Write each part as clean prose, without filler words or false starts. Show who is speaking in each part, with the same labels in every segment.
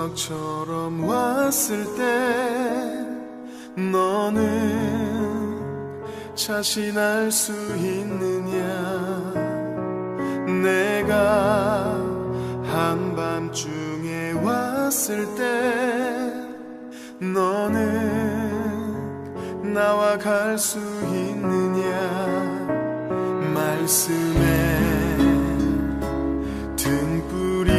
Speaker 1: 기적처럼 왔을 때 너는 자신할 수 있느냐? 내가 한밤중에 왔을 때 너는 나와 갈 수 있느냐? 말씀에 등불이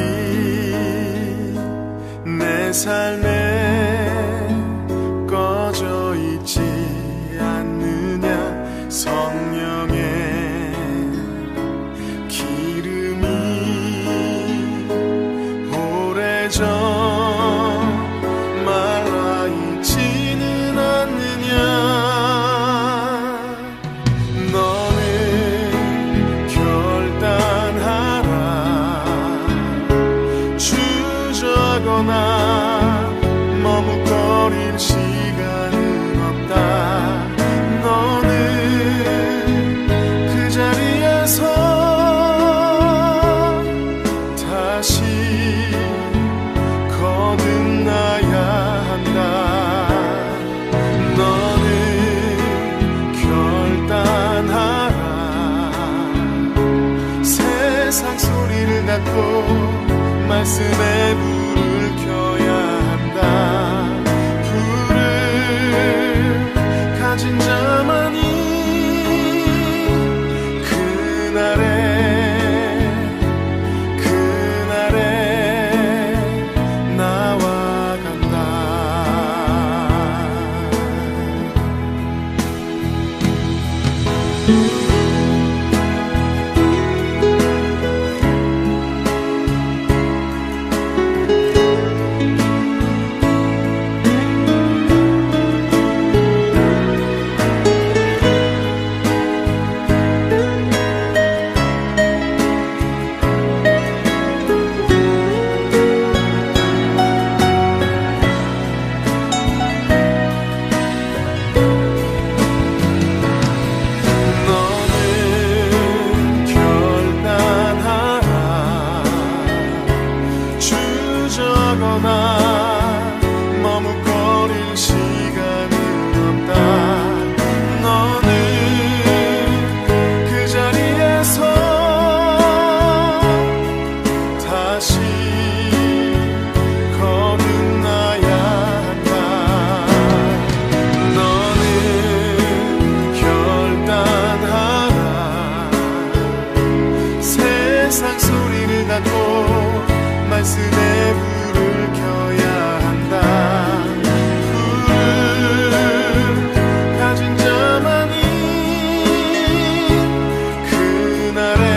Speaker 1: 내 삶에 꺼져 있지 않느냐? 성령의 기름이 오래전 말라 있지는 않느냐? 너는 결단하라. 주저거나 머뭇거릴 시간은 없다. 너는 그 자리에서 다시 거듭나야 한다. 너는 결단하라. 세상 소리를 닫고 말씀에 불을 켜야 한다. 불을 가진 자만이 그날에 나와 간다. 머뭇거릴 시간은 없다. 너는 그 자리에서 다시 거듭나야 한다. 너는 결단하라. 세상 소리를 닫고 말씀에 불을 켜야 한다. 불을 가진 자만이 그날에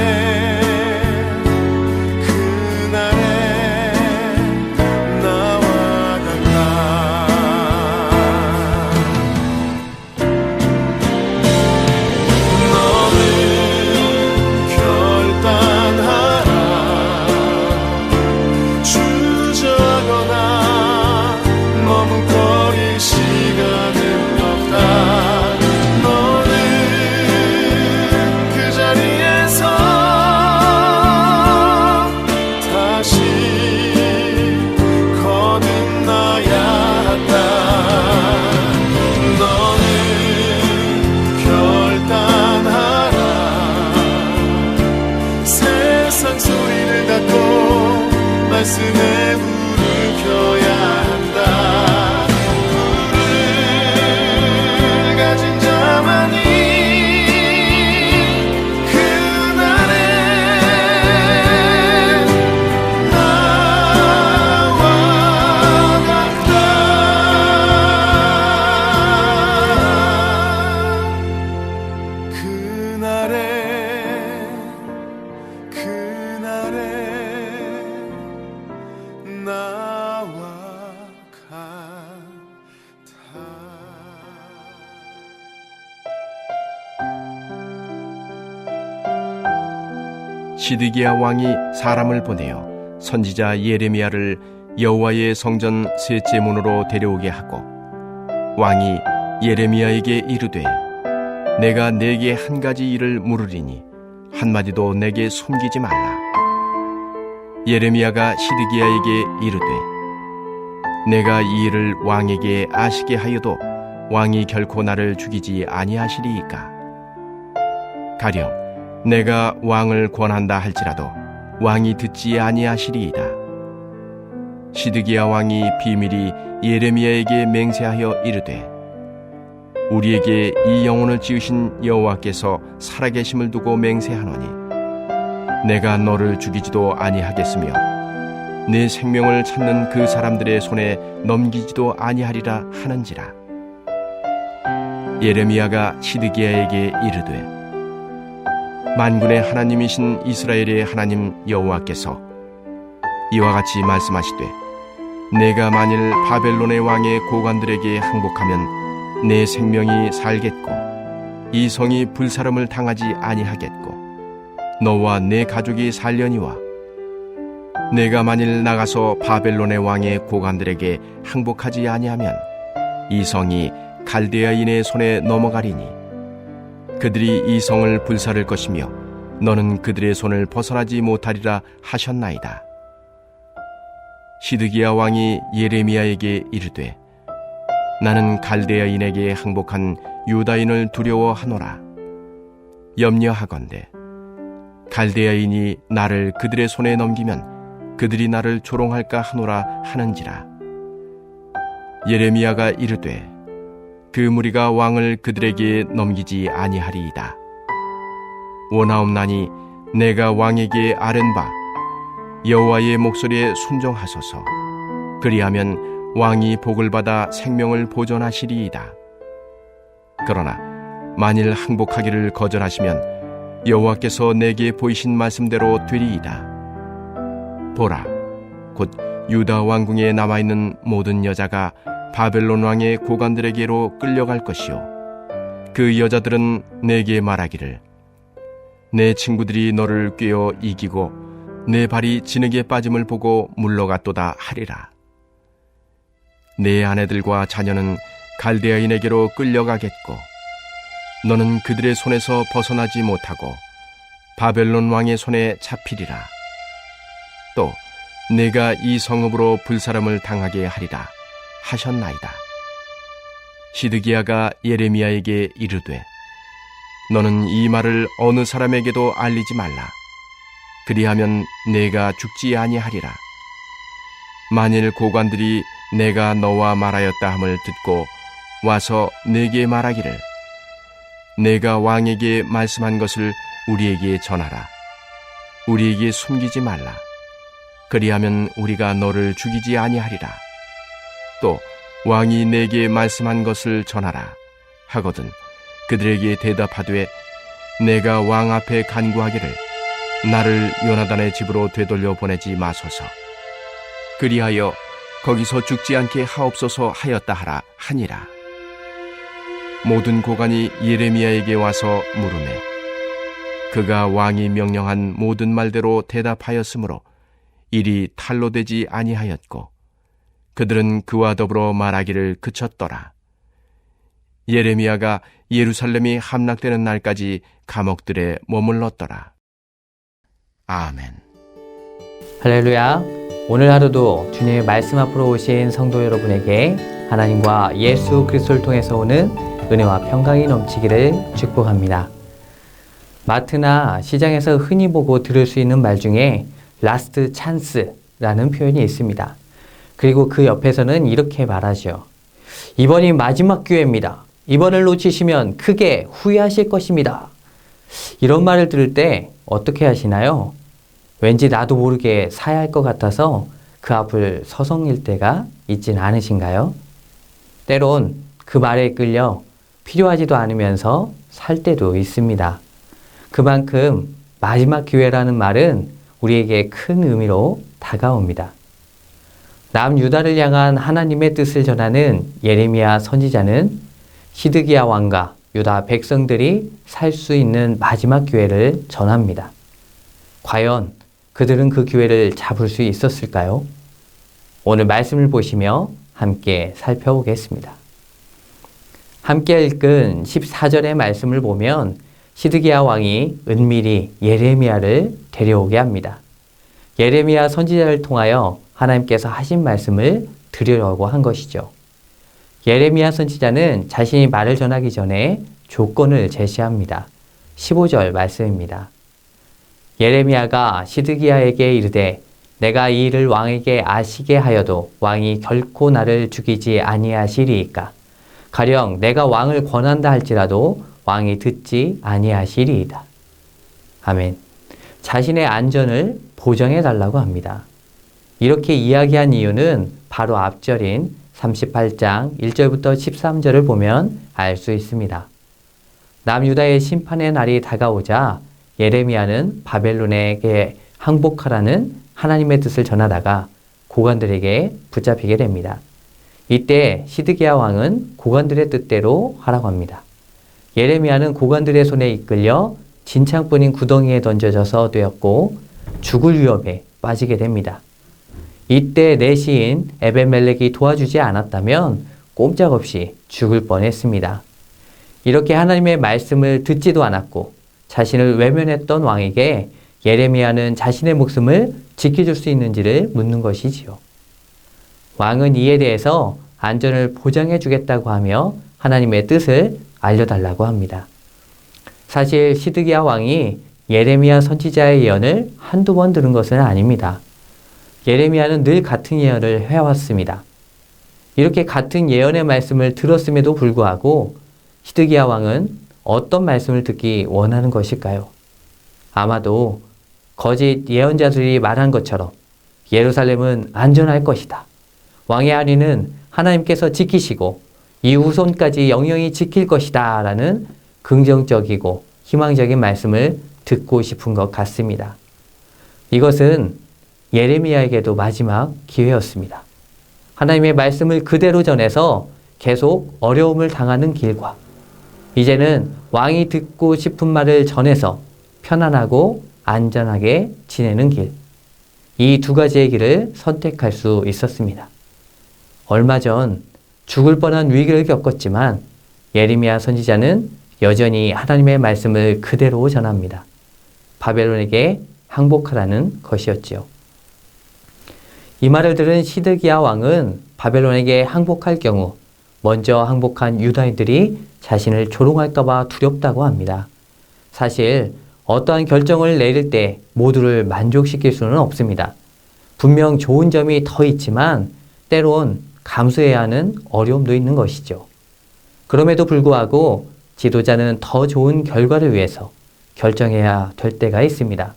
Speaker 1: 나와 간다. 너는 결단하라. 주저거나 머뭇거릴 시간은 없다. 너는 그 자리에서 다시 거듭나야 한다. 너는 결단하라. 세상 소리를 닫고 말씀에 불을 켜야 한다. 불을 가진 자만이 그날에 나와 간다. 그날에 나와 같아.
Speaker 2: 시드기야 왕이 사람을 보내어 선지자 예레미야를 여호와의 성전 셋째 문으로 데려오게 하고 왕이 예레미야에게 이르되 내가 네게 한 가지 일을 물으리니 한마디도 내게 숨기지 말라. 예레미야가 시드기야에게 이르되 내가 이 일을 왕에게 아시게 하여도 왕이 결코 나를 죽이지 아니하시리이까. 가령 내가 왕을 권한다 할지라도 왕이 듣지 아니하시리이다. 시드기야 왕이 비밀히 예레미야에게 맹세하여 이르되, 우리에게 이 영혼을 지으신 여호와께서 살아계심을 두고 맹세하노니 내가 너를 죽이지도 아니하겠으며 내 생명을 찾는 그 사람들의 손에 넘기지도 아니하리라 하는지라. 예레미야가 시드기야에게 이르되, 만군의 하나님이신 이스라엘의 하나님 여호와께서 이와 같이 말씀하시되, 내가 만일 바벨론의 왕의 고관들에게 항복하면 내 생명이 살겠고 이 성이 불사름을 당하지 아니하겠고 너와 내 가족이 살려니와, 내가 만일 나가서 바벨론의 왕의 고관들에게 항복하지 아니하면 이 성이 갈대아인의 손에 넘어가리니 그들이 이 성을 불사를 것이며 너는 그들의 손을 벗어나지 못하리라 하셨나이다. 시드기야 왕이 예레미야에게 이르되, 나는 갈대아인에게 항복한 유다인을 두려워하노라. 염려하건대 갈대아인이 나를 그들의 손에 넘기면 그들이 나를 조롱할까 하노라 하는지라. 예레미야가 이르되, 그 무리가 왕을 그들에게 넘기지 아니하리이다. 원하옵나니 내가 왕에게 아른 바 여호와의 목소리에 순종하소서. 그리하면 왕이 복을 받아 생명을 보존하시리이다. 그러나 만일 항복하기를 거절하시면 여호와께서 내게 보이신 말씀대로 되리이다. 보라, 곧 유다 왕궁에 남아있는 모든 여자가 바벨론 왕의 고관들에게로 끌려갈 것이요, 그 여자들은 내게 말하기를, 내 친구들이 너를 꿰어 이기고 내 발이 진흙에 빠짐을 보고 물러갔도다 하리라. 내 아내들과 자녀는 갈대아인에게로 끌려가겠고 너는 그들의 손에서 벗어나지 못하고 바벨론 왕의 손에 잡히리라. 또 내가 이 성읍으로 불사름을 당하게 하리라 하셨나이다. 시드기야가 예레미야에게 이르되, 너는 이 말을 어느 사람에게도 알리지 말라. 그리하면 내가 죽지 아니하리라. 만일 고관들이 내가 너와 말하였다 함을 듣고 와서 내게 말하기를, 내가 왕에게 말씀한 것을 우리에게 전하라. 우리에게 숨기지 말라. 그리하면 우리가 너를 죽이지 아니하리라. 또 왕이 내게 말씀한 것을 전하라 하거든 그들에게 대답하되, 내가 왕 앞에 간구하기를 나를 요나단의 집으로 되돌려 보내지 마소서. 그리하여 거기서 죽지 않게 하옵소서 하였다 하라 하니라. 모든 고관이 예레미야에게 와서 물으매 그가 왕이 명령한 모든 말대로 대답하였으므로 일이 탈로 되지 아니하였고 그들은 그와 더불어 말하기를 그쳤더라. 예레미야가 예루살렘이 함락되는 날까지 감옥들에 머물렀더라. 아멘.
Speaker 3: 할렐루야. 오늘 하루도 주님의 말씀 앞으로 오신 성도 여러분에게 하나님과 예수 그리스도를 통해서 오는 은혜와 평강이 넘치기를 축복합니다. 마트나 시장에서 흔히 보고 들을 수 있는 말 중에 라스트 찬스라는 표현이 있습니다. 그리고 그 옆에서는 이렇게 말하죠. 이번이 마지막 기회입니다. 이번을 놓치시면 크게 후회하실 것입니다. 이런 말을 들을 때 어떻게 하시나요? 왠지 나도 모르게 사야 할 것 같아서 그 앞을 서성일 때가 있진 않으신가요? 때론 그 말에 끌려 필요하지도 않으면서 살 때도 있습니다. 그만큼 마지막 기회라는 말은 우리에게 큰 의미로 다가옵니다. 남유다를 향한 하나님의 뜻을 전하는 예레미야 선지자는 시드기야 왕과 유다 백성들이 살 수 있는 마지막 기회를 전합니다. 과연 그들은 그 기회를 잡을 수 있었을까요? 오늘 말씀을 보시며 함께 살펴보겠습니다. 함께 읽은 14절의 말씀을 보면 시드기야 왕이 은밀히 예레미야를 데려오게 합니다. 예레미야 선지자를 통하여 하나님께서 하신 말씀을 드리려고 한 것이죠. 예레미야 선지자는 자신이 말을 전하기 전에 조건을 제시합니다. 15절 말씀입니다. 예레미야가 시드기야에게 이르되 내가 이 일을 왕에게 아시게 하여도 왕이 결코 나를 죽이지 아니하시리이까. 가령 내가 왕을 권한다 할지라도 왕이 듣지 아니하시리이다. 아멘. 자신의 안전을 보정해 달라고 합니다. 이렇게 이야기한 이유는 바로 앞절인 38장 1절부터 13절을 보면 알 수 있습니다. 남유다의 심판의 날이 다가오자 예레미야는 바벨론에게 항복하라는 하나님의 뜻을 전하다가 고관들에게 붙잡히게 됩니다. 이때 시드기야 왕은 고관들의 뜻대로 하라고 합니다. 예레미야는 고관들의 손에 이끌려 진창뿐인 구덩이에 던져져서 되었고 죽을 위협에 빠지게 됩니다. 이때 내 시인 에벤멜렉이 도와주지 않았다면 꼼짝없이 죽을 뻔했습니다. 이렇게 하나님의 말씀을 듣지도 않았고 자신을 외면했던 왕에게 예레미야는 자신의 목숨을 지켜줄 수 있는지를 묻는 것이지요. 왕은 이에 대해서 안전을 보장해 주겠다고 하며 하나님의 뜻을 알려달라고 합니다. 사실 시드기야 왕이 예레미야 선지자의 예언을 한두 번 들은 것은 아닙니다. 예레미야는 늘 같은 예언을 해왔습니다. 이렇게 같은 예언의 말씀을 들었음에도 불구하고 시드기야 왕은 어떤 말씀을 듣기 원하는 것일까요? 아마도 거짓 예언자들이 말한 것처럼 예루살렘은 안전할 것이다. 왕의 아리는 하나님께서 지키시고 이 후손까지 영영히 지킬 것이다 라는 긍정적이고 희망적인 말씀을 듣고 싶은 것 같습니다. 이것은 예레미야에게도 마지막 기회였습니다. 하나님의 말씀을 그대로 전해서 계속 어려움을 당하는 길과 이제는 왕이 듣고 싶은 말을 전해서 편안하고 안전하게 지내는 길, 이 두 가지의 길을 선택할 수 있었습니다. 얼마 전 죽을 뻔한 위기를 겪었지만 예레미야 선지자는 여전히 하나님의 말씀을 그대로 전합니다. 바벨론에게 항복하라는 것이었지요. 이 말을 들은 시드기야 왕은 바벨론에게 항복할 경우 먼저 항복한 유다인들이 자신을 조롱할까봐 두렵다고 합니다. 사실 어떠한 결정을 내릴 때 모두를 만족시킬 수는 없습니다. 분명 좋은 점이 더 있지만 때론 감수해야 하는 어려움도 있는 것이죠. 그럼에도 불구하고 지도자는 더 좋은 결과를 위해서 결정해야 될 때가 있습니다.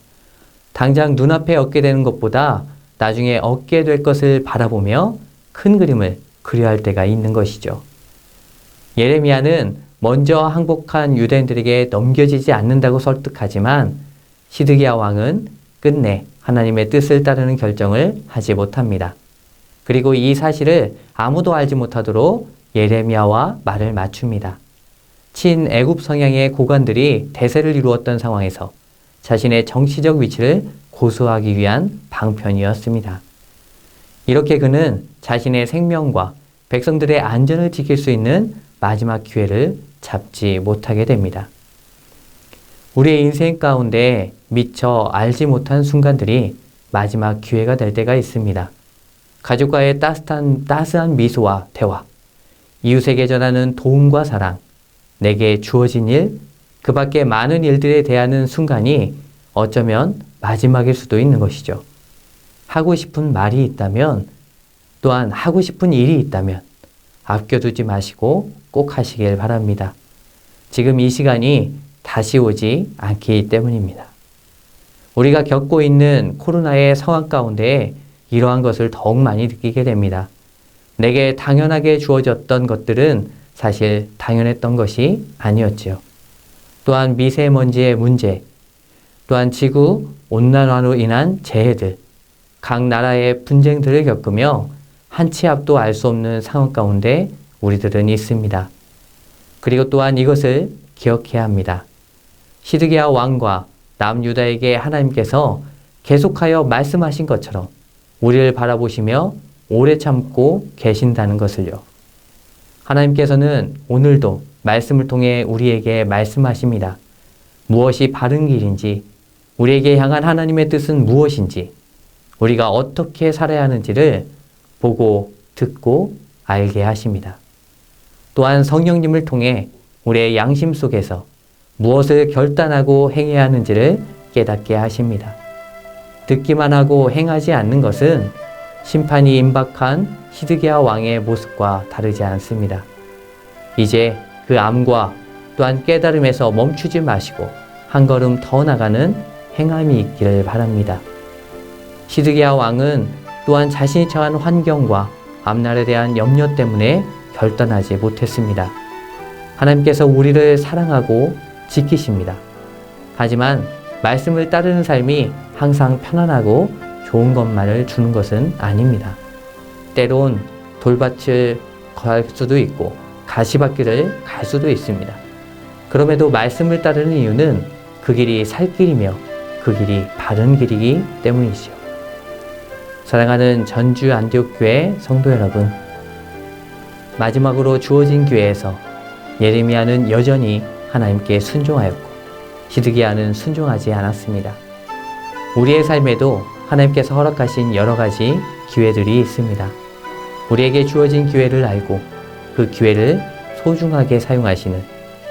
Speaker 3: 당장 눈앞에 얻게 되는 것보다 나중에 얻게 될 것을 바라보며 큰 그림을 그려야 할 때가 있는 것이죠. 예레미야는 먼저 항복한 유대인들에게 넘겨지지 않는다고 설득하지만 시드기야 왕은 끝내 하나님의 뜻을 따르는 결정을 하지 못합니다. 그리고 이 사실을 아무도 알지 못하도록 예레미야와 말을 맞춥니다. 친애굽 성향의 고관들이 대세를 이루었던 상황에서 자신의 정치적 위치를 고수하기 위한 방편이었습니다. 이렇게 그는 자신의 생명과 백성들의 안전을 지킬 수 있는 마지막 기회를 잡지 못하게 됩니다. 우리의 인생 가운데 미처 알지 못한 순간들이 마지막 기회가 될 때가 있습니다. 가족과의 따스한 미소와 대화, 이웃에게 전하는 도움과 사랑, 내게 주어진 일, 그 밖에 많은 일들에 대하는 순간이 어쩌면 마지막일 수도 있는 것이죠. 하고 싶은 말이 있다면, 또한 하고 싶은 일이 있다면 아껴두지 마시고 꼭 하시길 바랍니다. 지금 이 시간이 다시 오지 않기 때문입니다. 우리가 겪고 있는 코로나의 상황 가운데 이러한 것을 더욱 많이 느끼게 됩니다. 내게 당연하게 주어졌던 것들은 사실 당연했던 것이 아니었지요. 또한 미세먼지의 문제, 또한 지구 온난화로 인한 재해들, 각 나라의 분쟁들을 겪으며 한 치 앞도 알 수 없는 상황 가운데 우리들은 있습니다. 그리고 또한 이것을 기억해야 합니다. 시드기야 왕과 남유다에게 하나님께서 계속하여 말씀하신 것처럼 우리를 바라보시며 오래 참고 계신다는 것을요. 하나님께서는 오늘도 말씀을 통해 우리에게 말씀하십니다. 무엇이 바른 길인지, 우리에게 향한 하나님의 뜻은 무엇인지, 우리가 어떻게 살아야 하는지를 보고 듣고 알게 하십니다. 또한 성령님을 통해 우리의 양심 속에서 무엇을 결단하고 행해야 하는지를 깨닫게 하십니다. 듣기만 하고 행하지 않는 것은 심판이 임박한 시드기야 왕의 모습과 다르지 않습니다. 이제 그 암과 또한 깨달음에서 멈추지 마시고 한 걸음 더 나가는 행함이 있기를 바랍니다. 시드기야 왕은 또한 자신이 처한 환경과 앞날에 대한 염려 때문에 결단하지 못했습니다. 하나님께서 우리를 사랑하고 지키십니다. 하지만 말씀을 따르는 삶이 항상 편안하고 좋은 것만을 주는 것은 아닙니다. 때론 돌밭을 갈 수도 있고 가시밭길을 갈 수도 있습니다. 그럼에도 말씀을 따르는 이유는 그 길이 살 길이며 그 길이 바른 길이기 때문이지요. 사랑하는 전주 안디옥교회 성도 여러분, 마지막으로 주어진 기회에서 예레미야는 여전히 하나님께 순종하였고 시드기야는 순종하지 않았습니다. 우리의 삶에도 하나님께서 허락하신 여러 가지 기회들이 있습니다. 우리에게 주어진 기회를 알고 그 기회를 소중하게 사용하시는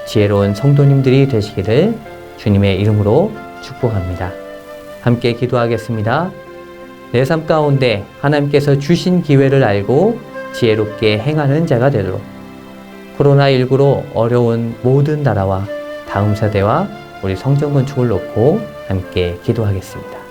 Speaker 3: 지혜로운 성도님들이 되시기를 주님의 이름으로 축복합니다. 함께 기도하겠습니다. 내 삶 가운데 하나님께서 주신 기회를 알고 지혜롭게 행하는 자가 되도록 코로나19로 어려운 모든 나라와 다음 세대와 우리 성전 건축을 놓고 함께 기도하겠습니다.